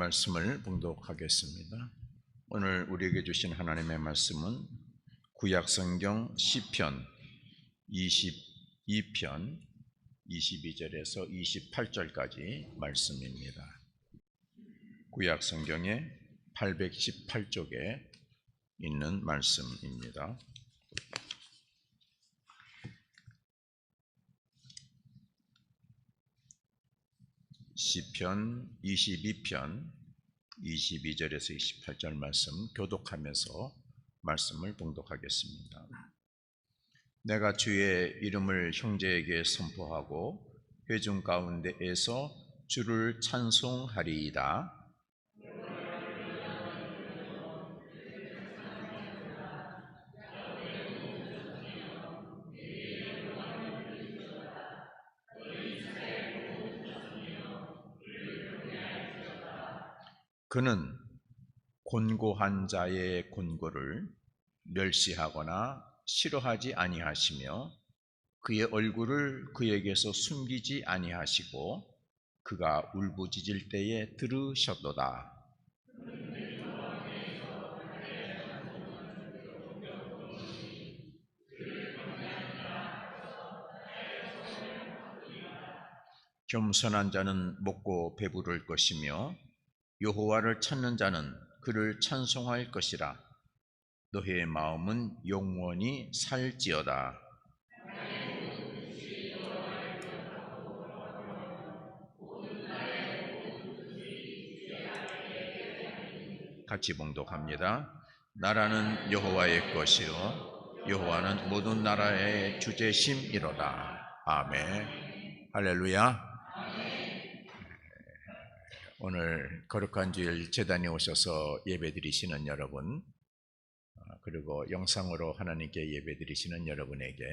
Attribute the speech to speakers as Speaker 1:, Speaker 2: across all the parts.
Speaker 1: 말씀을 봉독하겠습니다. 오늘 우리에게 주신 하나님의 말씀은 구약성경 시편 22편 22절에서 28절까지 말씀입니다. 구약성경의 818쪽에 있는 말씀입니다. 시편 22편 22절에서 28절 말씀 교독하면서 말씀을 봉독하겠습니다. 내가 주의 이름을 형제에게 선포하고 회중 가운데에서 주를 찬송하리이다. 그는 곤고한 자의 곤고를 멸시하거나 싫어하지 아니하시며 그의 얼굴을 그에게서 숨기지 아니하시고 그가 울부짖을 때에 들으셨도다. 겸손한 자는 먹고 배부를 것이며 여호와를 찾는 자는 그를 찬송할 것이라. 너의 마음은 영원히 살지어다. 같이 봉독합니다. 나라는 여호와의 것이요 여호와는 모든 나라의 주제심이로다. 아멘. 할렐루야. 오늘 거룩한 주일 제단에 오셔서 예배드리시는 여러분, 그리고 영상으로 하나님께 예배드리시는 여러분에게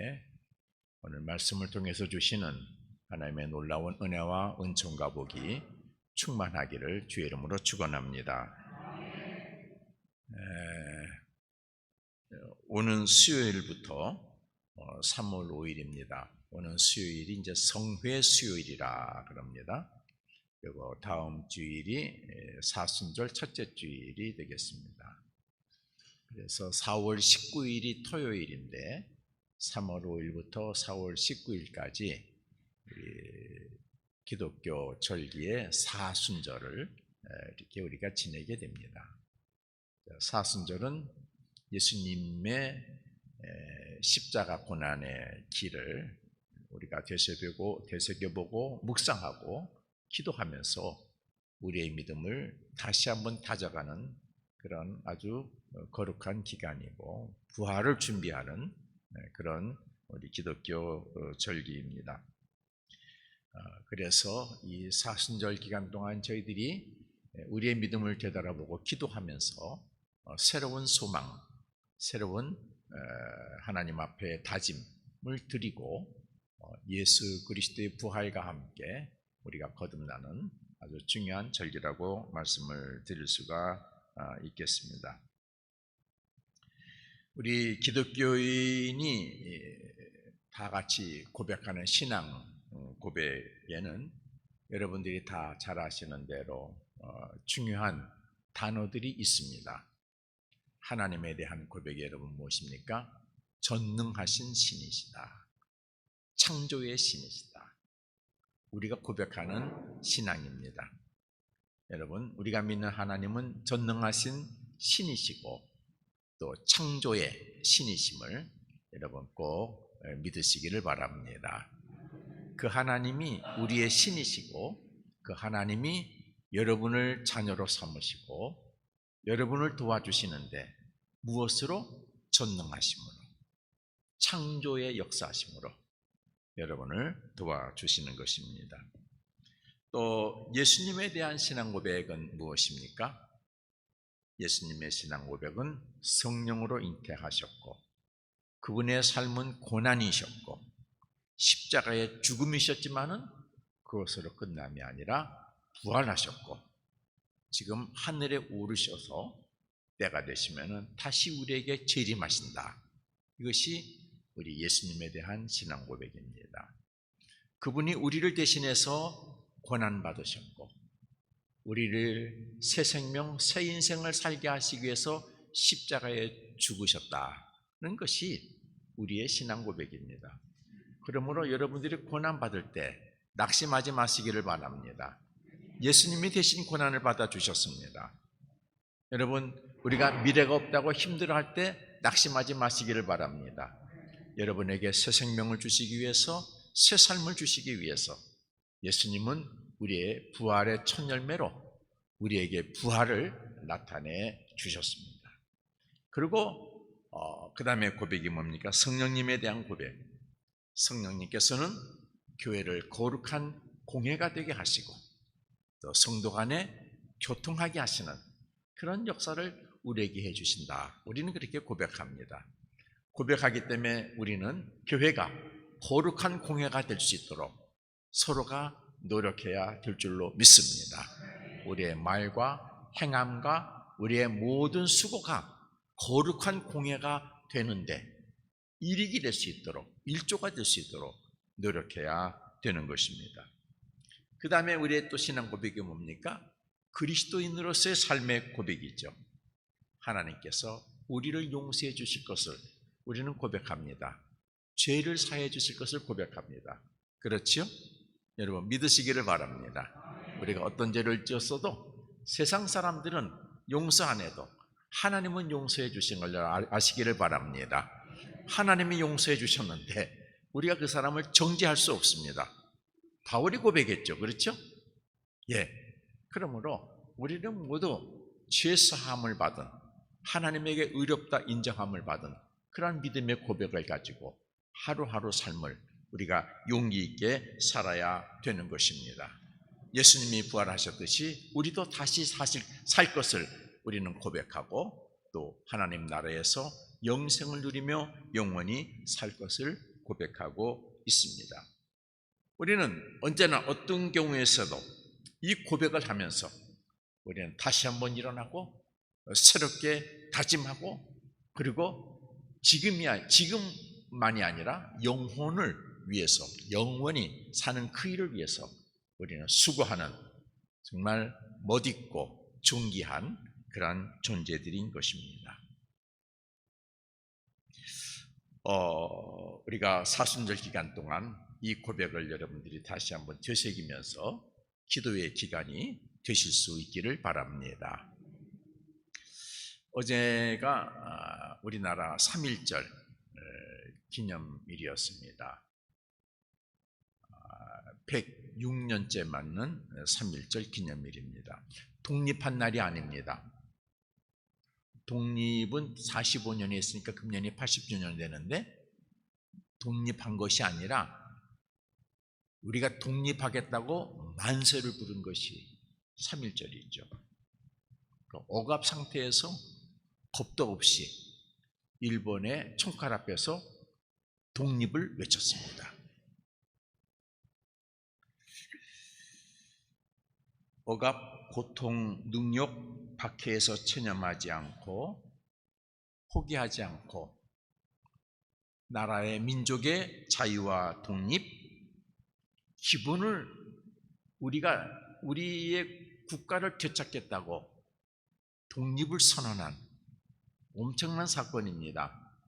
Speaker 1: 오늘 말씀을 통해서 주시는 하나님의 놀라운 은혜와 은총과 복이 충만하기를 주의 이름으로 축원합니다. 오는 수요일부터 3월 5일입니다. 오는 수요일이 이제 성회 수요일이라 그럽니다. 그리고 다음 주일이 사순절 첫째 주일이 되겠습니다. 그래서 4월 19일이 토요일인데 3월 5일부터 4월 19일까지 기독교 절기의 사순절을 이렇게 우리가 지내게 됩니다. 사순절은 예수님의 십자가 고난의 길을 우리가 되새겨보고 묵상하고 기도하면서 우리의 믿음을 다시 한번 다져가는 그런 아주 거룩한 기간이고 부활을 준비하는 그런 우리 기독교 절기입니다. 그래서 이 사순절 기간 동안 저희들이 우리의 믿음을 되돌아보고 기도하면서 새로운 소망, 새로운 하나님 앞에 다짐을 드리고 예수 그리스도의 부활과 함께 우리가 거듭나는 아주 중요한 절기라고 말씀을 드릴 수가 있겠습니다. 우리 기독교인이 다 같이 고백하는 신앙 고백에는 여러분들이 다 잘 아시는 대로 중요한 단어들이 있습니다. 하나님에 대한 고백이 여러분 무엇입니까? 전능하신 신이시다. 창조의 신이시다. 우리가 고백하는 신앙입니다. 여러분, 우리가 믿는 하나님은 전능하신 신이시고 또 창조의 신이심을 여러분 꼭 믿으시기를 바랍니다. 그 하나님이 우리의 신이시고 그 하나님이 여러분을 자녀로 삼으시고 여러분을 도와주시는데 무엇으로? 전능하심으로, 창조의 역사하심으로 여러분을 도와주시는 것입니다. 또 예수님에 대한 신앙 고백은 무엇입니까? 예수님의 신앙 고백은 성령으로 잉태하셨고 그분의 삶은 고난이셨고 십자가의 죽음이셨지만은 그것으로 끝남이 아니라 부활하셨고 지금 하늘에 오르셔서 때가 되시면은 다시 우리에게 재림하신다. 이것이 우리 예수님에 대한 신앙 고백입니다. 그분이 우리를 대신해서 고난받으셨고 우리를 새 생명, 새 인생을 살게 하시기 위해서 십자가에 죽으셨다는 것이 우리의 신앙 고백입니다. 그러므로 여러분들이 고난받을 때 낙심하지 마시기를 바랍니다. 예수님이 대신 고난을 받아주셨습니다. 여러분, 우리가 미래가 없다고 힘들어할 때 낙심하지 마시기를 바랍니다. 여러분에게 새 생명을 주시기 위해서, 새 삶을 주시기 위해서 예수님은 우리의 부활의 첫 열매로 우리에게 부활을 나타내 주셨습니다. 그리고 그 다음에 고백이 뭡니까? 성령님에 대한 고백. 성령님께서는 교회를 거룩한 공회가 되게 하시고 또 성도 간에 교통하게 하시는 그런 역사를 우리에게 해주신다. 우리는 그렇게 고백합니다. 고백하기 때문에 우리는 교회가 거룩한 공회가 될 수 있도록 서로가 노력해야 될 줄로 믿습니다. 우리의 말과 행함과 우리의 모든 수고가 거룩한 공회가 되는데 일익이 될 수 있도록, 일조가 될 수 있도록 노력해야 되는 것입니다. 그 다음에 우리의 또 신앙 고백이 뭡니까? 그리스도인으로서의 삶의 고백이죠. 하나님께서 우리를 용서해 주실 것을 우리는 고백합니다. 죄를 사해 주실 것을 고백합니다. 그렇지요? 여러분 믿으시기를 바랍니다. 우리가 어떤 죄를 지었어도 세상 사람들은 용서 안 해도 하나님은 용서해 주신 걸 아시기를 바랍니다. 하나님이 용서해 주셨는데 우리가 그 사람을 정죄할 수 없습니다. 바울이 고백했죠. 그렇죠? 예. 그러므로 우리는 모두 죄 사함을 받은 하나님에게 의롭다 인정함을 받은 그러한 믿음의 고백을 가지고 하루하루 삶을 우리가 용기 있게 살아야 되는 것입니다. 예수님이 부활하셨듯이 우리도 다시 살 것을 우리는 고백하고 또 하나님 나라에서 영생을 누리며 영원히 살 것을 고백하고 있습니다. 우리는 언제나 어떤 경우에서도 이 고백을 하면서 우리는 다시 한번 일어나고 새롭게 다짐하고 그리고 지금만이 아니라 영혼을 위해서 영원히 사는 그 일을 위해서 우리는 수고하는 정말 멋있고 존귀한 그러한 존재들인 것입니다. 우리가 사순절 기간 동안 이 고백을 여러분들이 다시 한번 되새기면서 기도의 기간이 되실 수 있기를 바랍니다. 어제가 우리나라 3.1절 기념일이었습니다. 106년째 맞는 3.1절 기념일입니다. 독립한 날이 아닙니다. 독립은 45년이 했으니까 금년이 80주년 되는데 독립한 것이 아니라 우리가 독립하겠다고 만세를 부른 것이 3.1절이죠. 억압 상태에서 겁도 없이 일본의 총칼 앞에서 독립을 외쳤습니다. 억압, 고통, 능욕, 박해에서 체념하지 않고 포기하지 않고 나라의 민족의 자유와 독립, 기본을 우리가 우리의 국가를 되찾겠다고 독립을 선언한 엄청난 사건입니다.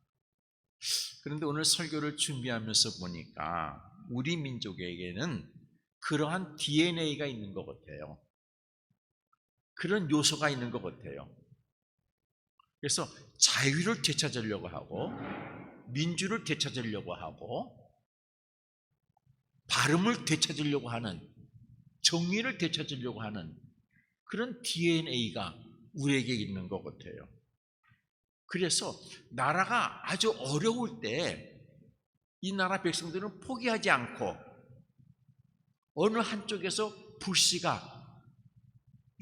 Speaker 1: 그런데 오늘 설교를 준비하면서 보니까 우리 민족에게는 그러한 DNA가 있는 것 같아요. 그런 요소가 있는 것 같아요. 그래서 자유를 되찾으려고 하고 민주를 되찾으려고 하고 발음을 되찾으려고 하는 정의를 되찾으려고 하는 그런 DNA가 우리에게 있는 것 같아요. 그래서 나라가 아주 어려울 때 이 나라 백성들은 포기하지 않고 어느 한쪽에서 불씨가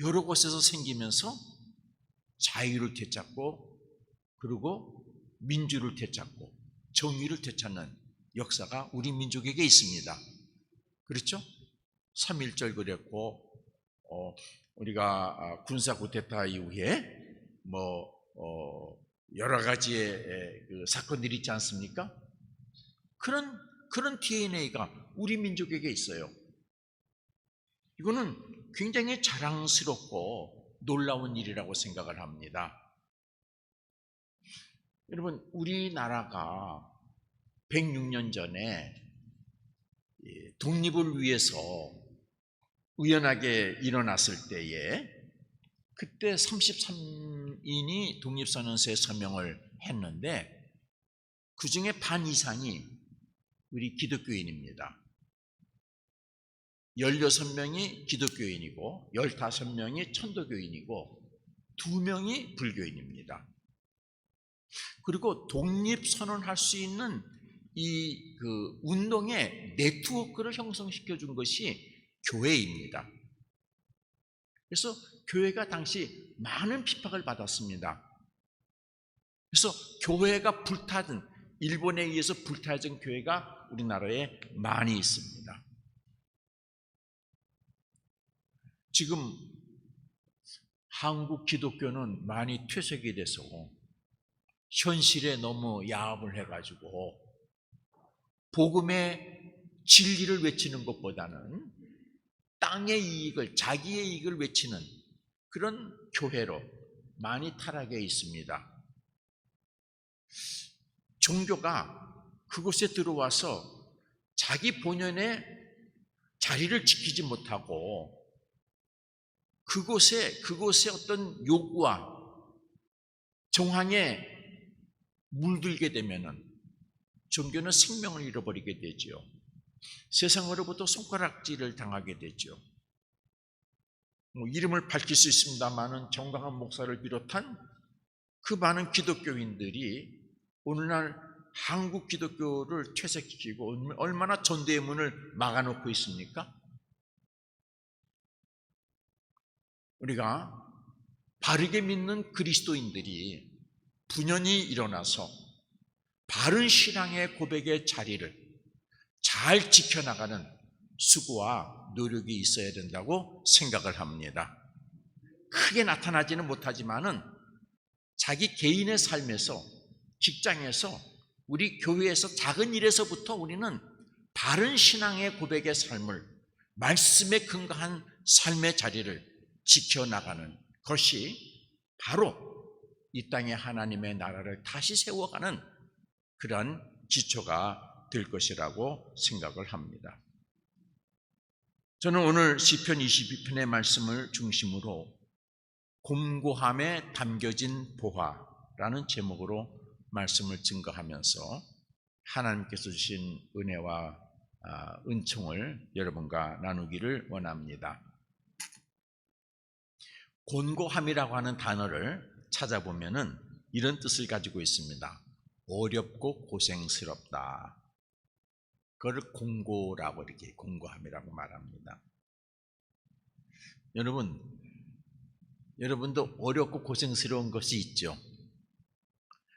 Speaker 1: 여러 곳에서 생기면서 자유를 되찾고 그리고 민주를 되찾고 정의를 되찾는 역사가 우리 민족에게 있습니다. 그렇죠? 3.1절 그랬고 우리가 군사 쿠데타 이후에 여러 가지의 그 사건들이 있지 않습니까? 그런 DNA가 우리 민족에게 있어요. 이거는 굉장히 자랑스럽고 놀라운 일이라고 생각을 합니다. 여러분, 우리나라가 106년 전에 독립을 위해서 우연하게 일어났을 때에 그때 33인이 독립선언서에 서명을 했는데 그 중에 반 이상이 우리 기독교인입니다. 16명이 기독교인이고 15명이 천도교인이고 2명이 불교인입니다. 그리고 독립선언할 수 있는 이 운동의 네트워크를 형성시켜 준 것이 교회입니다. 그래서 교회가 당시 많은 핍박을 받았습니다. 그래서 교회가 불타든 일본에 의해서 불타진 교회가 우리나라에 많이 있습니다. 지금 한국 기독교는 많이 퇴색이 돼서 현실에 너무 야합을 해가지고 복음의 진리를 외치는 것보다는 땅의 이익을, 자기의 이익을 외치는 그런 교회로 많이 타락해 있습니다. 종교가 그곳에 들어와서 자기 본연의 자리를 지키지 못하고 그곳에 어떤 요구와 정황에 물들게 되면은 종교는 생명을 잃어버리게 되죠. 세상으로부터 손가락질을 당하게 되죠. 이름을 밝힐 수 있습니다만은 정강한 목사를 비롯한 그 많은 기독교인들이 오늘날 한국 기독교를 퇴색시키고 얼마나 전도의 문을 막아놓고 있습니까? 우리가 바르게 믿는 그리스도인들이 분연히 일어나서 바른 신앙의 고백의 자리를 잘 지켜나가는 수고와 노력이 있어야 된다고 생각을 합니다. 크게 나타나지는 못하지만은 자기 개인의 삶에서, 직장에서, 우리 교회에서 작은 일에서부터 우리는 바른 신앙의 고백의 삶을, 말씀에 근거한 삶의 자리를 지켜나가는 것이 바로 이 땅에 하나님의 나라를 다시 세워가는 그런 기초가 될 것이라고 생각을 합니다. 저는 오늘 시편 22편의 말씀을 중심으로 곤고함에 담겨진 보화라는 제목으로 말씀을 증거하면서 하나님께서 주신 은혜와 은총을 여러분과 나누기를 원합니다. 곤고함이라고 하는 단어를 찾아보면은 이런 뜻을 가지고 있습니다. 어렵고 고생스럽다. 그걸 공고라고 이렇게 공고함이라고 말합니다. 여러분도 어렵고 고생스러운 것이 있죠.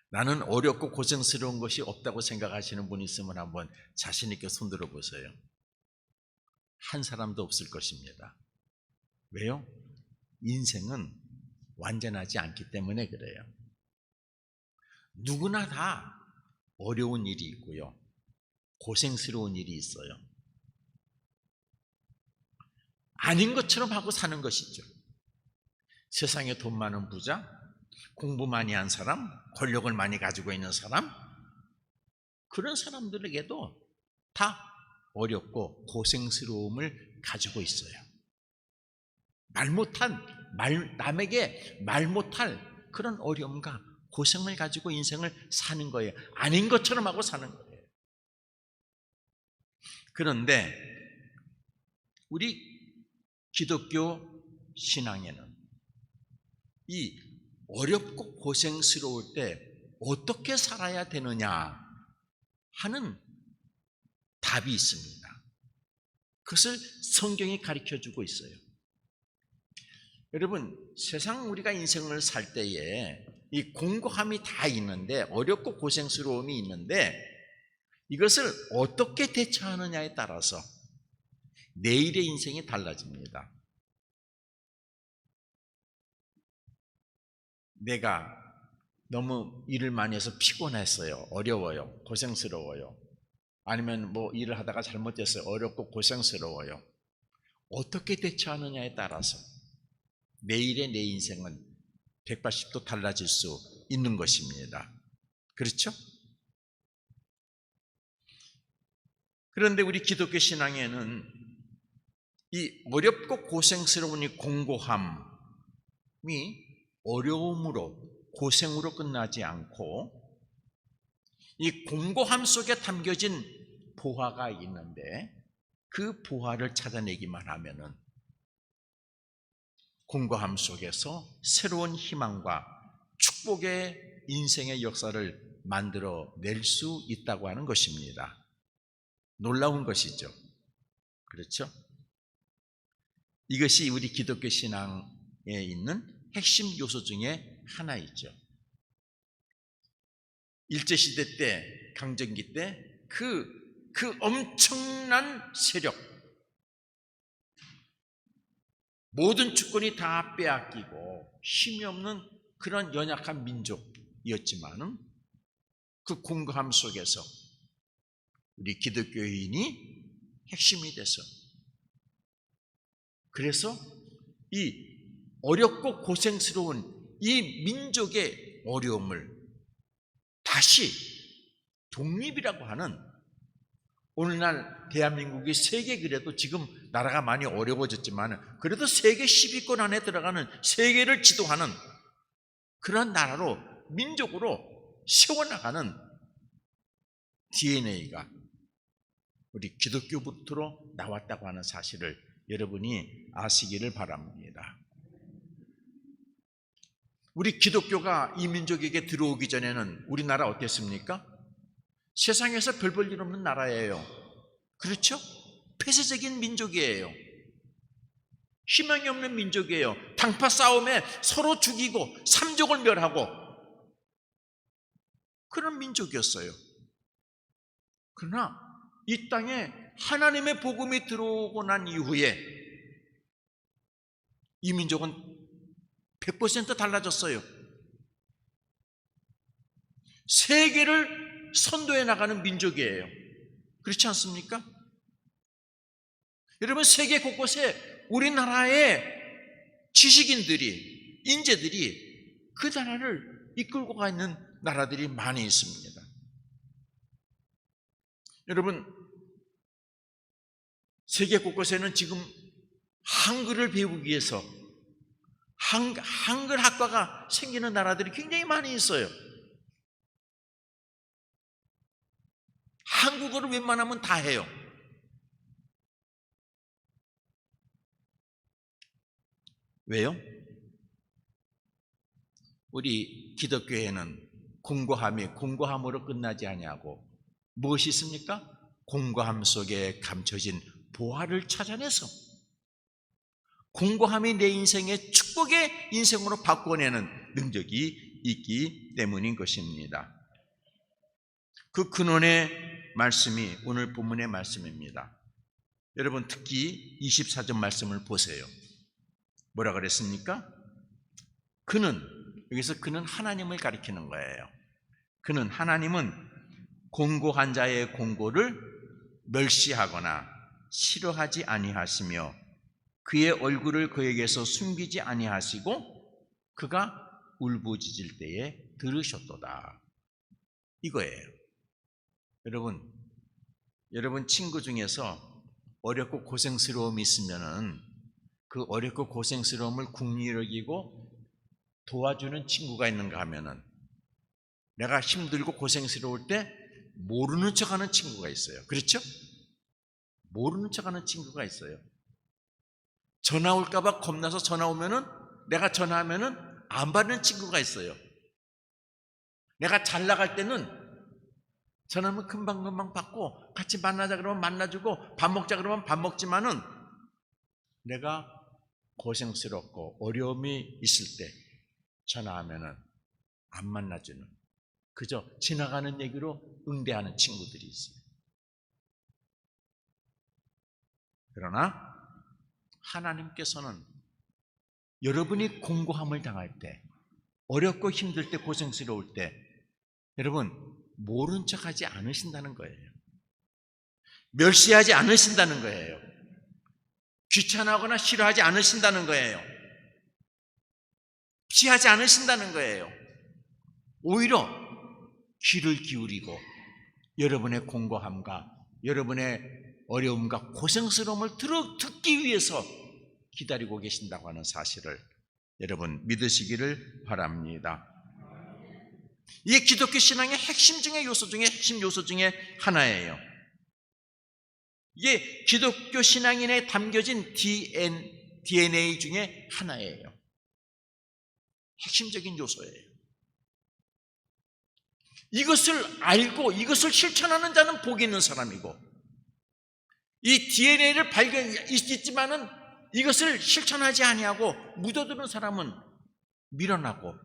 Speaker 1: 나는 어렵고 고생스러운 것이 없다고 생각하시는 분 있으면 한번 자신 있게 손 들어 보세요. 한 사람도 없을 것입니다. 왜요? 인생은 완전하지 않기 때문에 그래요. 누구나 다 어려운 일이 있고요. 고생스러운 일이 있어요. 아닌 것처럼 하고 사는 것이죠. 세상에 돈 많은 부자, 공부 많이 한 사람, 권력을 많이 가지고 있는 사람, 그런 사람들에게도 다 어렵고 고생스러움을 가지고 있어요. 남에게 말 못할 그런 어려움과 고생을 가지고 인생을 사는 거예요. 아닌 것처럼 하고 사는 거예요. 그런데 우리 기독교 신앙에는 이 어렵고 고생스러울 때 어떻게 살아야 되느냐 하는 답이 있습니다. 그것을 성경이 가르쳐주고 있어요. 여러분, 세상 우리가 인생을 살 때에 이 공고함이 다 있는데, 어렵고 고생스러움이 있는데, 이것을 어떻게 대처하느냐에 따라서 내일의 인생이 달라집니다. 내가 너무 일을 많이 해서 피곤했어요. 어려워요. 고생스러워요. 아니면 뭐 일을 하다가 잘못됐어요. 어렵고 고생스러워요. 어떻게 대처하느냐에 따라서 내일의 내 인생은 180도 달라질 수 있는 것입니다. 그렇죠? 그런데 우리 기독교 신앙에는 이 어렵고 고생스러운 이 공고함이 어려움으로 고생으로 끝나지 않고 이 공고함 속에 담겨진 보화가 있는데 그 보화를 찾아내기만 하면은 공고함 속에서 새로운 희망과 축복의 인생의 역사를 만들어낼 수 있다고 하는 것입니다. 놀라운 것이죠. 그렇죠? 이것이 우리 기독교 신앙에 있는 핵심 요소 중에 하나이죠. 일제시대 때, 강점기 때 그 엄청난 세력, 모든 주권이 다 빼앗기고 힘이 없는 그런 연약한 민족이었지만은 그 공고함 속에서 우리 기독교인이 핵심이 돼서, 그래서 이 어렵고 고생스러운 이 민족의 어려움을 다시 독립이라고 하는, 오늘날 대한민국이 세계, 그래도 지금 나라가 많이 어려워졌지만 그래도 세계 10위권 안에 들어가는, 세계를 지도하는 그런 나라로, 민족으로 세워나가는 DNA가 우리 기독교부터로 나왔다고 하는 사실을 여러분이 아시기를 바랍니다. 우리 기독교가 이 민족에게 들어오기 전에는 우리나라 어땠습니까? 세상에서 별 볼 일 없는 나라예요. 그렇죠? 폐쇄적인 민족이에요. 희망이 없는 민족이에요. 당파 싸움에 서로 죽이고 삼족을 멸하고 그런 민족이었어요. 그러나 이 땅에 하나님의 복음이 들어오고 난 이후에 이 민족은 100% 달라졌어요. 세계를 선도해 나가는 민족이에요. 그렇지 않습니까? 여러분, 세계 곳곳에 우리나라의 지식인들이, 인재들이 그 나라를 이끌고 가 있는 나라들이 많이 있습니다. 여러분, 세계 곳곳에는 지금 한글을 배우기 위해서 한글 학과가 생기는 나라들이 굉장히 많이 있어요. 한국어를 웬만하면 다 해요. 왜요? 우리 기독교에는 공고함으로 끝나지 아니하고 무엇이 있습니까? 공고함 속에 감춰진 보화를 찾아내서 공고함이 내 인생의 축복의 인생으로 바꿔내는 능력이 있기 때문인 것입니다. 그 근원의 말씀이 오늘 본문의 말씀입니다. 여러분, 특히 24절 말씀을 보세요. 뭐라 그랬습니까? 여기서 그는 하나님을 가리키는 거예요. 하나님은 공고한 자의 공고를 멸시하거나 싫어하지 아니하시며 그의 얼굴을 그에게서 숨기지 아니하시고 그가 울부짖을 때에 들으셨도다. 이거예요. 여러분 친구 중에서 어렵고 고생스러움이 있으면은 그 어렵고 고생스러움을 긍휼히 여기고 도와주는 친구가 있는가 하면은, 내가 힘들고 고생스러울 때 모르는 척하는 친구가 있어요. 그렇죠? 모르는 척하는 친구가 있어요. 전화 올까 봐 겁나서 전화 오면은, 내가 전화하면은 안 받는 친구가 있어요. 내가 잘 나갈 때는 전화하면 금방금방 받고 같이 만나자 그러면 만나주고 밥 먹자 그러면 밥 먹지만은 내가 고생스럽고 어려움이 있을 때 전화하면은 안 만나주는, 그저 지나가는 얘기로 응대하는 친구들이 있어요. 그러나 하나님께서는 여러분이 공고함을 당할 때, 어렵고 힘들 때, 고생스러울 때 여러분 모른 척하지 않으신다는 거예요. 멸시하지 않으신다는 거예요. 귀찮아하거나 싫어하지 않으신다는 거예요. 피하지 않으신다는 거예요. 오히려 귀를 기울이고 여러분의 공고함과 여러분의 어려움과 고생스러움을 듣기 위해서 기다리고 계신다고 하는 사실을 여러분 믿으시기를 바랍니다. 이게 기독교 신앙의 핵심 요소 중에 하나예요. 이게 기독교 신앙인에 담겨진 DNA 중에 하나예요. 핵심적인 요소예요. 이것을 알고 이것을 실천하는 자는 복이 있는 사람이고, 이 DNA를 있지만은 이것을 실천하지 아니하고 묻어두는 사람은 밀어나고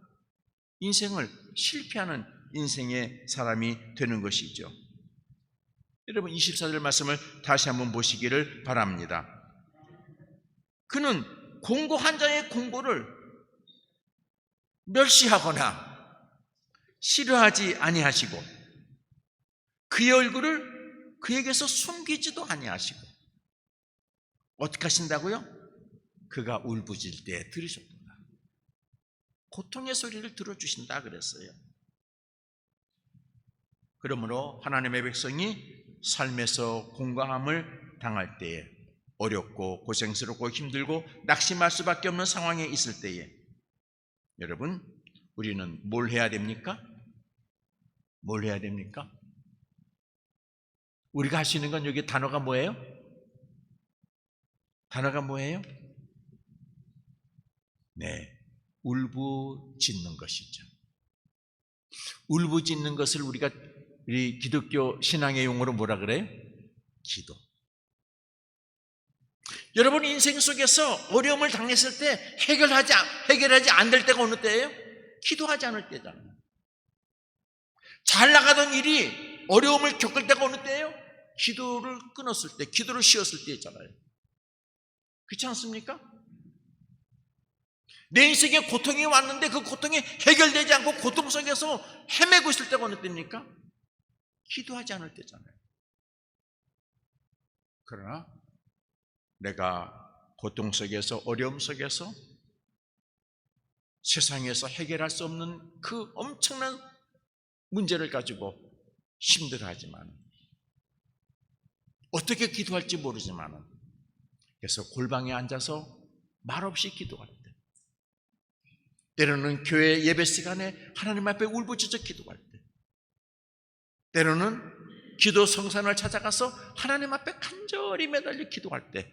Speaker 1: 인생을 실패하는 인생의 사람이 되는 것이죠. 여러분 24절 말씀을 다시 한번 보시기를 바랍니다. 그는 공고한 자의 공고를 멸시하거나 싫어하지 아니하시고 그의 얼굴을 그에게서 숨기지도 아니하시고 어떻게 하신다고요? 그가 울부짖을 때 들으셨구나. 고통의 소리를 들어주신다 그랬어요. 그러므로 하나님의 백성이 삶에서 공고함을 당할 때에, 어렵고 고생스럽고 힘들고 낙심할 수밖에 없는 상황에 있을 때에 여러분 우리는 뭘 해야 됩니까? 뭘 해야 됩니까? 우리가 할 수 있는 건 여기 단어가 뭐예요? 단어가 뭐예요? 네, 울부짖는 것이죠. 울부짖는 것을 우리 기독교 신앙의 용어로 뭐라 그래요? 기도. 여러분 인생 속에서 어려움을 당했을 때 해결하지 않을 때가 어느 때예요? 기도하지 않을 때잖아요. 잘 나가던 일이 어려움을 겪을 때가 어느 때예요? 기도를 끊었을 때, 기도를 쉬었을 때잖아요. 그렇지 않습니까? 내 인생에 고통이 왔는데 그 고통이 해결되지 않고 고통 속에서 헤매고 있을 때가 어느 때입니까? 기도하지 않을 때잖아요. 그러나 내가 고통 속에서 어려움 속에서 세상에서 해결할 수 없는 그 엄청난 문제를 가지고 힘들어하지만 어떻게 기도할지 모르지만 그래서 골방에 앉아서 말없이 기도할 때, 때로는 교회 예배 시간에 하나님 앞에 울부짖어 기도할 때, 때로는 기도 성산을 찾아가서 하나님 앞에 간절히 매달려 기도할 때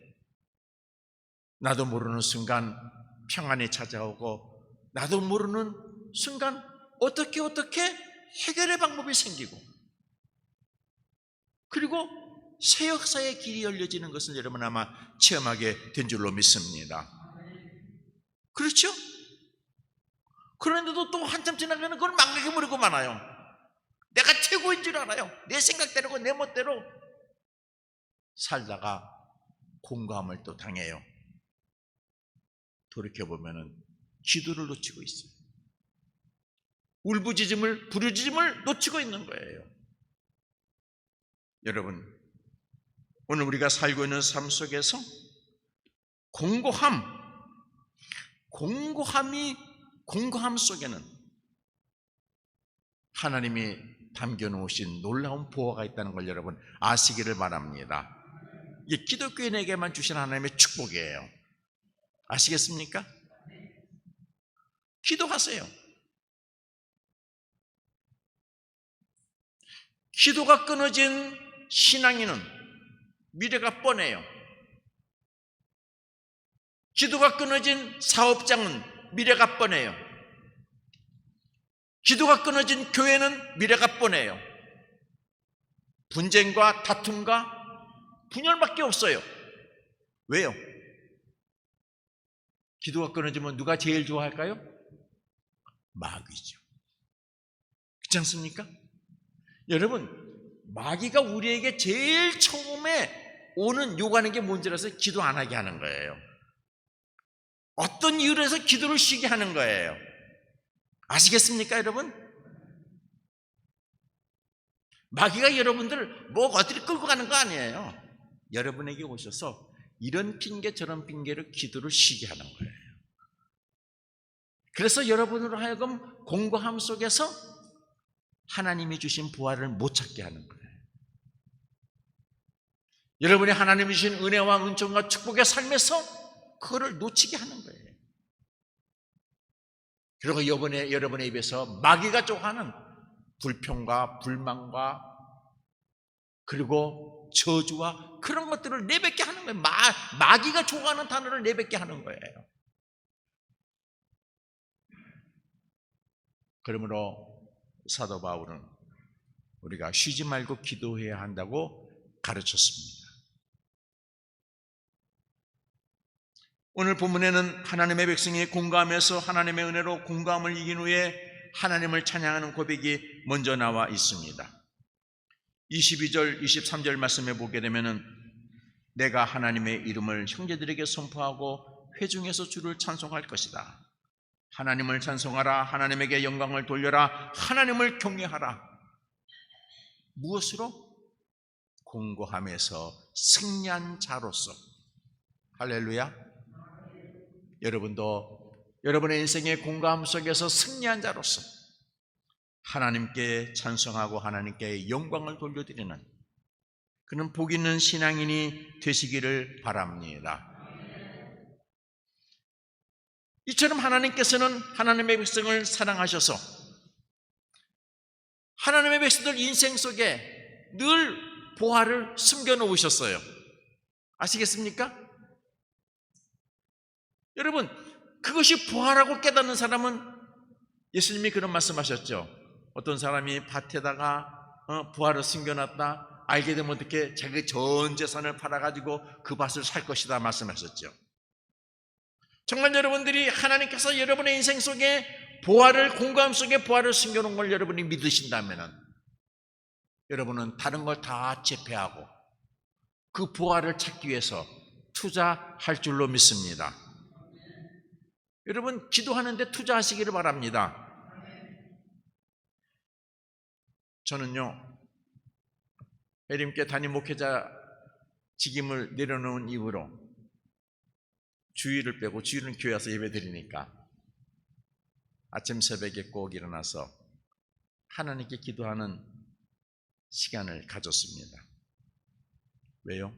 Speaker 1: 나도 모르는 순간 평안이 찾아오고 나도 모르는 순간 어떻게 해결의 방법이 생기고 그리고 새 역사의 길이 열려지는 것을 여러분 아마 체험하게 된 줄로 믿습니다. 그렇죠? 그런데도 또 한참 지나가면 그걸 망각해버리고 말아요. 내가 최고인 줄 알아요. 내 생각대로 내 멋대로 살다가 공고함을 또 당해요. 돌이켜보면 기도를 놓치고 있어요. 부르짖음을 놓치고 있는 거예요. 여러분 오늘 우리가 살고 있는 삶 속에서 공고함 속에는 하나님이 담겨놓으신 놀라운 보호가 있다는 걸 여러분 아시기를 바랍니다. 이게 기독교인에게만 주신 하나님의 축복이에요. 아시겠습니까? 기도하세요. 기도가 끊어진 신앙인은 미래가 뻔해요. 기도가 끊어진 사업장은 미래가 뻔해요. 기도가 끊어진 교회는 미래가 뻔해요. 분쟁과 다툼과 분열밖에 없어요. 왜요? 기도가 끊어지면 누가 제일 좋아할까요? 마귀죠. 그렇지 않습니까? 여러분 마귀가 우리에게 제일 처음에 요구하는 게 뭔지 알아서 기도 안 하게 하는 거예요. 어떤 이유로 해서 기도를 쉬게 하는 거예요. 아시겠습니까 여러분? 마귀가 여러분들을 어디로 끌고 가는 거 아니에요. 여러분에게 오셔서 이런 핑계 저런 핑계로 기도를 쉬게 하는 거예요. 그래서 여러분으로 하여금 공고함 속에서 하나님이 주신 부활을 못 찾게 하는 거예요. 여러분이 하나님이 주신 은혜와 은총과 축복의 삶에서 그거를 놓치게 하는 거예요. 그리고 이번에 여러분의 입에서 마귀가 좋아하는 불평과 불만과 그리고 저주와 그런 것들을 내뱉게 하는 거예요. 마귀가 좋아하는 단어를 내뱉게 하는 거예요. 그러므로 사도 바울은 우리가 쉬지 말고 기도해야 한다고 가르쳤습니다. 오늘 본문에는 하나님의 백성이 공감해서 하나님의 은혜로 공감을 이긴 후에 하나님을 찬양하는 고백이 먼저 나와 있습니다. 22절, 23절 말씀에 보게 되면은 내가 하나님의 이름을 형제들에게 선포하고 회중에서 주를 찬송할 것이다. 하나님을 찬송하라. 하나님에게 영광을 돌려라. 하나님을 경외하라. 무엇으로? 공고함에서 승리한 자로서. 할렐루야. 여러분도 여러분의 인생의 공고함 속에서 승리한 자로서 하나님께 찬송하고 하나님께 영광을 돌려드리는 그는 복 있는 신앙인이 되시기를 바랍니다. 이처럼 하나님께서는 하나님의 백성을 사랑하셔서 하나님의 백성들 인생 속에 늘 보화를 숨겨놓으셨어요. 아시겠습니까? 여러분, 그것이 보화라고 깨닫는 사람은 예수님이 그런 말씀하셨죠. 어떤 사람이 밭에다가 보화를 숨겨놨다 알게 되면 어떻게 자기 전 재산을 팔아가지고 그 밭을 살 것이다 말씀하셨죠. 정말 여러분들이 하나님께서 여러분의 인생 속에 보화를 공감 속에 보화를 숨겨놓은 걸 여러분이 믿으신다면 여러분은 다른 걸 다 제패하고 그 보화를 찾기 위해서 투자할 줄로 믿습니다. 여러분 기도하는데 투자하시기를 바랍니다. 저는요 해림교회 담임 목회자 직임을 내려놓은 이후로 주일을 빼고 주일은 교회 와서 예배 드리니까 아침 새벽에 꼭 일어나서 하나님께 기도하는 시간을 가졌습니다. 왜요?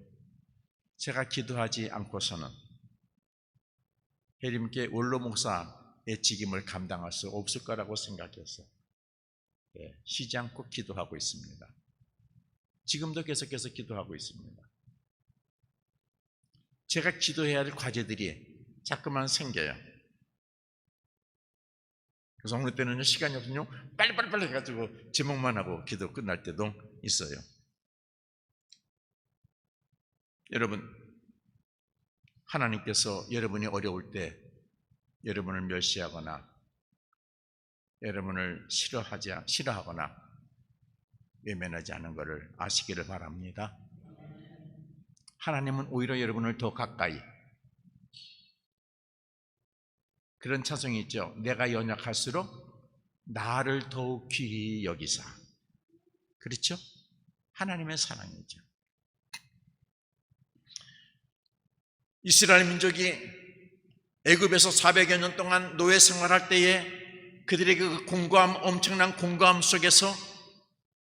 Speaker 1: 제가 기도하지 않고서는 해림교회 원로 목사의 직임을 감당할 수 없을 거라고 생각해서 쉬지 않고 기도하고 있습니다. 지금도 계속해서 기도하고 있습니다. 제가 기도해야 할 과제들이 자꾸만 생겨요. 그래서 어느 때는 시간이 없으면 빨리빨리 해가지고 제목만 하고 기도 끝날 때도 있어요. 여러분, 하나님께서 여러분이 어려울 때 여러분을 멸시하거나 여러분을 싫어하거나 외면하지 않은 것을 아시기를 바랍니다. 하나님은 오히려 여러분을 더 가까이 그런 찬송이 있죠. 내가 연약할수록 나를 더욱 귀히 여기사. 그렇죠? 하나님의 사랑이죠. 이스라엘 민족이 애굽에서 400여 년 동안 노예 생활할 때에 그들의 그 공고함, 엄청난 공고함 속에서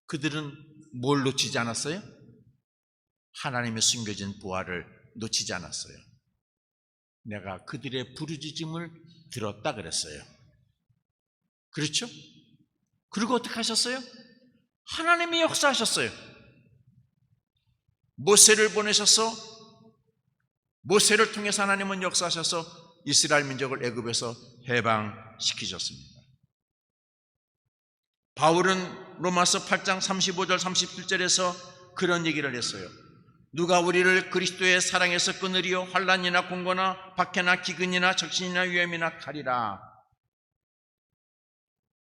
Speaker 1: 그들은 뭘 놓치지 않았어요? 하나님의 숨겨진 보화를 놓치지 않았어요. 내가 그들의 부르짖음을 들었다 그랬어요. 그렇죠? 그리고 어떻게 하셨어요? 하나님이 역사하셨어요. 모세를 보내셔서 모세를 통해서 하나님은 역사하셔서 이스라엘 민족을 애굽에서 해방시키셨습니다. 바울은 로마서 8장 35절 37절에서 그런 얘기를 했어요. 누가 우리를 그리스도의 사랑에서 끊으리요? 환난이나 공고나 박해나 기근이나 적신이나 위험이나 칼이라.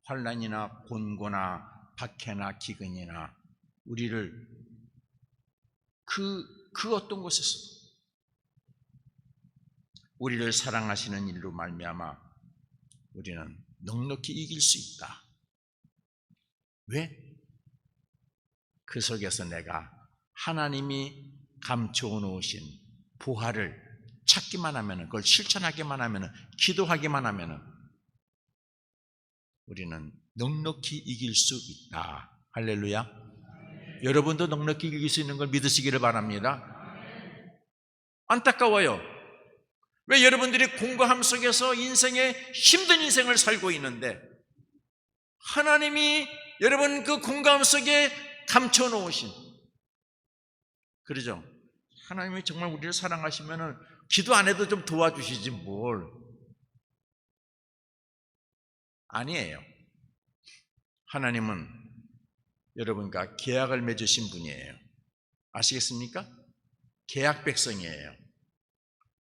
Speaker 1: 환난이나 곤고나 박해나 기근이나 우리를 그 어떤 곳에서 우리를 사랑하시는 일로 말미암아 우리는 넉넉히 이길 수 있다. 왜? 그 속에서 내가 하나님이 감춰 놓으신 부활을 찾기만 하면, 그걸 실천하기만 하면, 기도하기만 하면 우리는 넉넉히 이길 수 있다. 할렐루야. 여러분도 넉넉히 이길 수 있는 걸 믿으시기를 바랍니다. 안타까워요. 왜 여러분들이 공고함 속에서 인생의 힘든 인생을 살고 있는데 하나님이 여러분 그 공고함 속에 감춰놓으신, 그러죠? 하나님이 정말 우리를 사랑하시면 기도 안 해도 좀 도와주시지 뭘. 아니에요. 하나님은 여러분과 계약을 맺으신 분이에요. 아시겠습니까? 계약 백성이에요.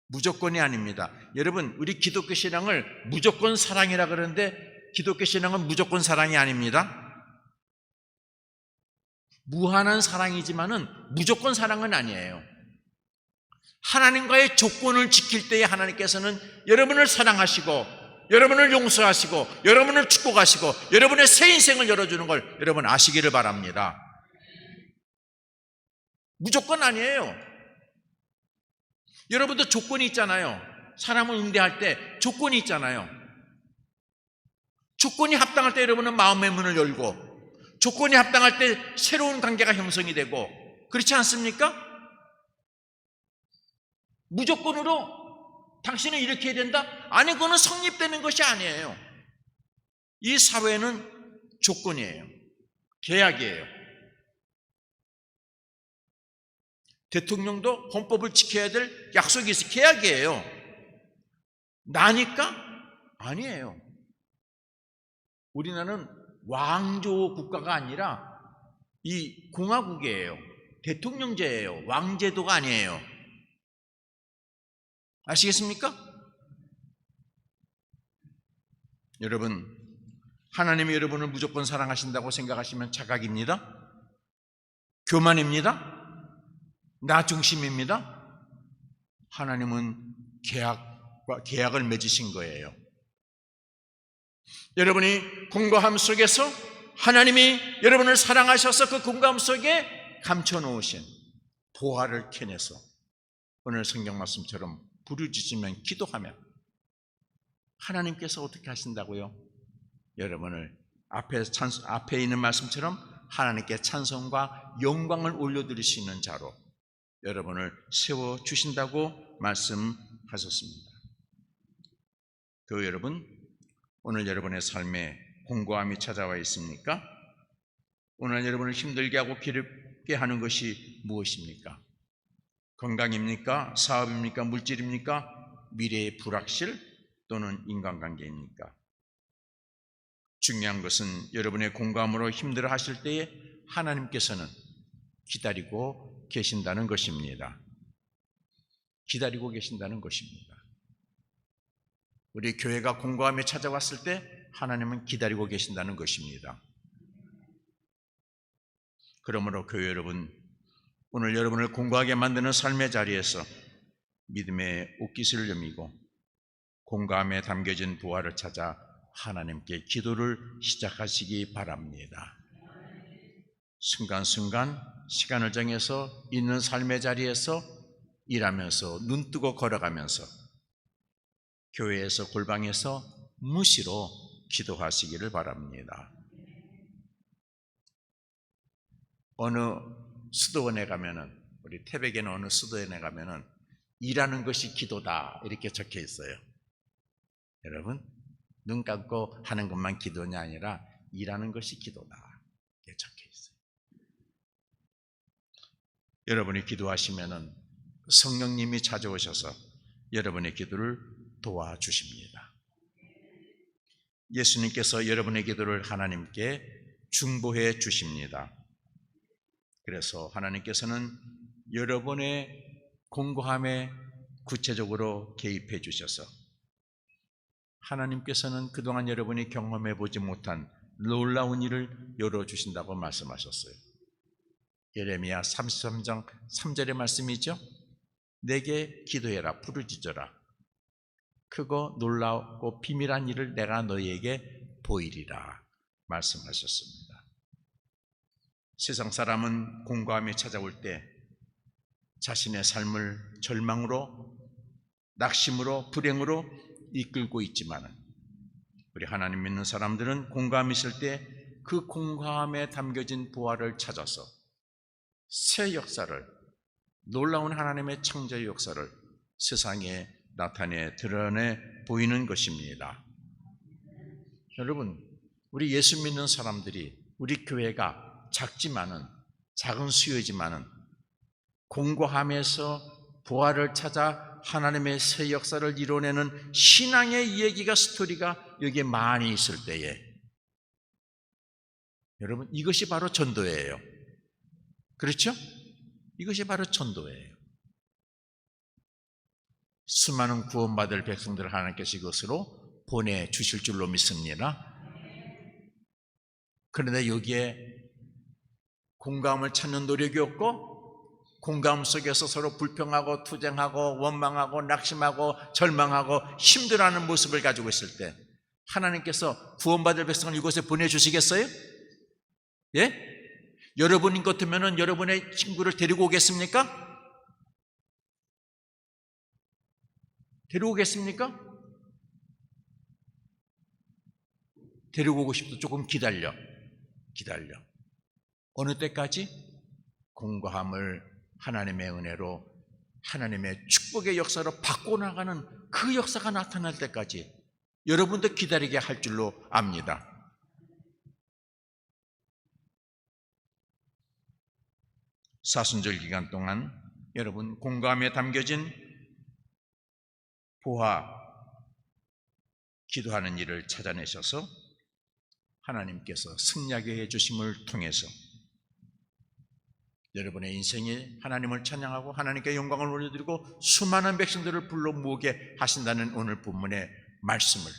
Speaker 1: 무조건이 아닙니다. 여러분, 우리 기독교 신앙을 무조건 사랑이라 그러는데 기독교 신앙은 무조건 사랑이 아닙니다. 무한한 사랑이지만은 무조건 사랑은 아니에요. 하나님과의 조건을 지킬 때에 하나님께서는 여러분을 사랑하시고 여러분을 용서하시고 여러분을 축복하시고 여러분의 새 인생을 열어주는 걸 여러분 아시기를 바랍니다. 무조건 아니에요. 여러분도 조건이 있잖아요. 사람을 응대할 때 조건이 있잖아요. 조건이 합당할 때 여러분은 마음의 문을 열고, 조건이 합당할 때 새로운 관계가 형성이 되고, 그렇지 않습니까? 무조건으로 당신은 이렇게 해야 된다? 아니, 그거는 성립되는 것이 아니에요. 이 사회는 조건이에요. 계약이에요. 대통령도 헌법을 지켜야 될 약속이 있어요. 계약이에요. 나니까? 아니에요. 우리나라는 왕조 국가가 아니라 이 공화국이에요. 대통령제예요. 왕제도가 아니에요. 아시겠습니까? 여러분, 하나님이 여러분을 무조건 사랑하신다고 생각하시면 착각입니다. 교만입니다. 나 중심입니다. 하나님은 계약을 맺으신 거예요. 여러분이 공고함 속에서 하나님이 여러분을 사랑하셔서 그 공고함 속에 감춰놓으신 보화를 캐내서 오늘 성경 말씀처럼 부르짖으면 기도하면 하나님께서 어떻게 하신다고요? 여러분을 앞에 있는 말씀처럼 하나님께 찬송과 영광을 올려드릴 수 있는 자로 여러분을 세워주신다고 말씀하셨습니다. 그 여러분, 오늘 여러분의 삶에 공고함이 찾아와 있습니까? 오늘 여러분을 힘들게 하고 괴롭게 하는 것이 무엇입니까? 건강입니까? 사업입니까? 물질입니까? 미래의 불확실 또는 인간관계입니까? 중요한 것은 여러분의 공감으로 힘들어 하실 때에 하나님께서는 기다리고 계신다는 것입니다. 기다리고 계신다는 것입니다. 우리 교회가 공고함이 찾아왔을 때 하나님은 기다리고 계신다는 것입니다. 그러므로 교회 여러분, 오늘 여러분을 공고하게 만드는 삶의 자리에서 믿음의 옷깃을 여미고 공감에 담겨진 부활을 찾아 하나님께 기도를 시작하시기 바랍니다. 순간순간 시간을 정해서 있는 삶의 자리에서 일하면서 눈뜨고 걸어가면서 교회에서 골방에서 무시로 기도하시기를 바랍니다. 어느 수도원에 가면은, 우리 태백에는 어느 수도원에 가면은 일하는 것이 기도다 이렇게 적혀 있어요. 여러분, 눈 감고 하는 것만 기도냐 아니라 일하는 것이 기도다 이렇게 적혀 있어요. 여러분이 기도하시면은 성령님이 찾아오셔서 여러분의 기도를 도와주십니다. 예수님께서 여러분의 기도를 하나님께 중보해 주십니다. 그래서 하나님께서는 여러분의 공고함에 구체적으로 개입해 주셔서 하나님께서는 그동안 여러분이 경험해 보지 못한 놀라운 일을 열어주신다고 말씀하셨어요. 예레미야 33장 3절의 말씀이죠. 내게 기도해라, 부르짖어라. 크고 놀라웠고 비밀한 일을 내가 너희에게 보이리라 말씀하셨습니다. 세상 사람은 공고함이 찾아올 때 자신의 삶을 절망으로, 낙심으로, 불행으로 이끌고 있지만 우리 하나님 믿는 사람들은 공감이 있을 때 그 공감에 담겨진 보화를 찾아서 새 역사를, 놀라운 하나님의 창조의 역사를 세상에 나타내 드러내 보이는 것입니다. 여러분, 우리 예수 믿는 사람들이, 우리 교회가 작은 수요지만은 공고함에서 보화를 찾아 하나님의 새 역사를 이뤄내는 신앙의 얘기가, 스토리가 여기에 많이 있을 때에, 여러분, 이것이 바로 전도예요. 그렇죠? 이것이 바로 전도예요. 수많은 구원받을 백성들을 하나님께서 이것으로 보내주실 줄로 믿습니다. 그런데 여기에 공감을 찾는 노력이 없고, 공감 속에서 서로 불평하고 투쟁하고 원망하고 낙심하고 절망하고 힘들어하는 모습을 가지고 있을 때 하나님께서 구원받을 백성을 이곳에 보내주시겠어요? 예? 여러분 같으면 여러분의 친구를 데리고 오겠습니까? 데리고 오겠습니까? 데리고 오고 싶도 조금 기다려. 어느 때까지? 공고함을 하나님의 은혜로, 하나님의 축복의 역사로 바꿔나가는 그 역사가 나타날 때까지 여러분도 기다리게 할 줄로 압니다. 사순절 기간 동안 여러분 공감에 담겨진 보화, 기도하는 일을 찾아내셔서 하나님께서 승리하게 해주심을 통해서 여러분의 인생에 하나님을 찬양하고 하나님께 영광을 올려드리고 수많은 백성들을 불러 모으게 하신다는 오늘 본문의 말씀을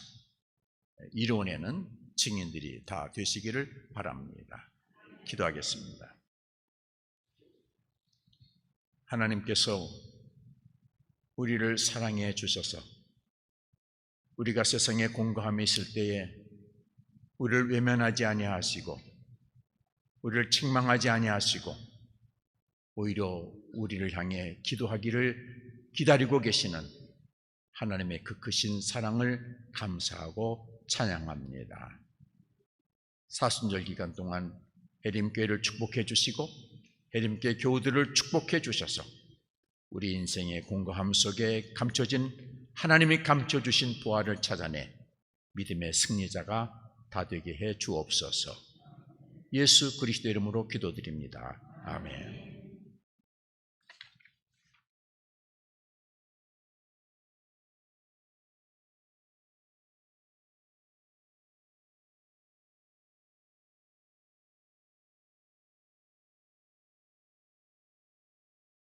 Speaker 1: 이뤄내는 증인들이 다 되시기를 바랍니다. 기도하겠습니다. 하나님께서 우리를 사랑해 주셔서 우리가 세상에 공고함이 있을 때에 우리를 외면하지 아니하시고 우리를 책망하지 아니하시고 오히려 우리를 향해 기도하기를 기다리고 계시는 하나님의 그 크신 사랑을 감사하고 찬양합니다. 사순절 기간 동안 해림교회를 축복해 주시고 해림교회 교우들을 축복해 주셔서 우리 인생의 공고함 속에 감춰진, 하나님이 감춰주신 보화를 찾아내 믿음의 승리자가 다 되게 해 주옵소서. 예수 그리스도 이름으로 기도드립니다. 아멘.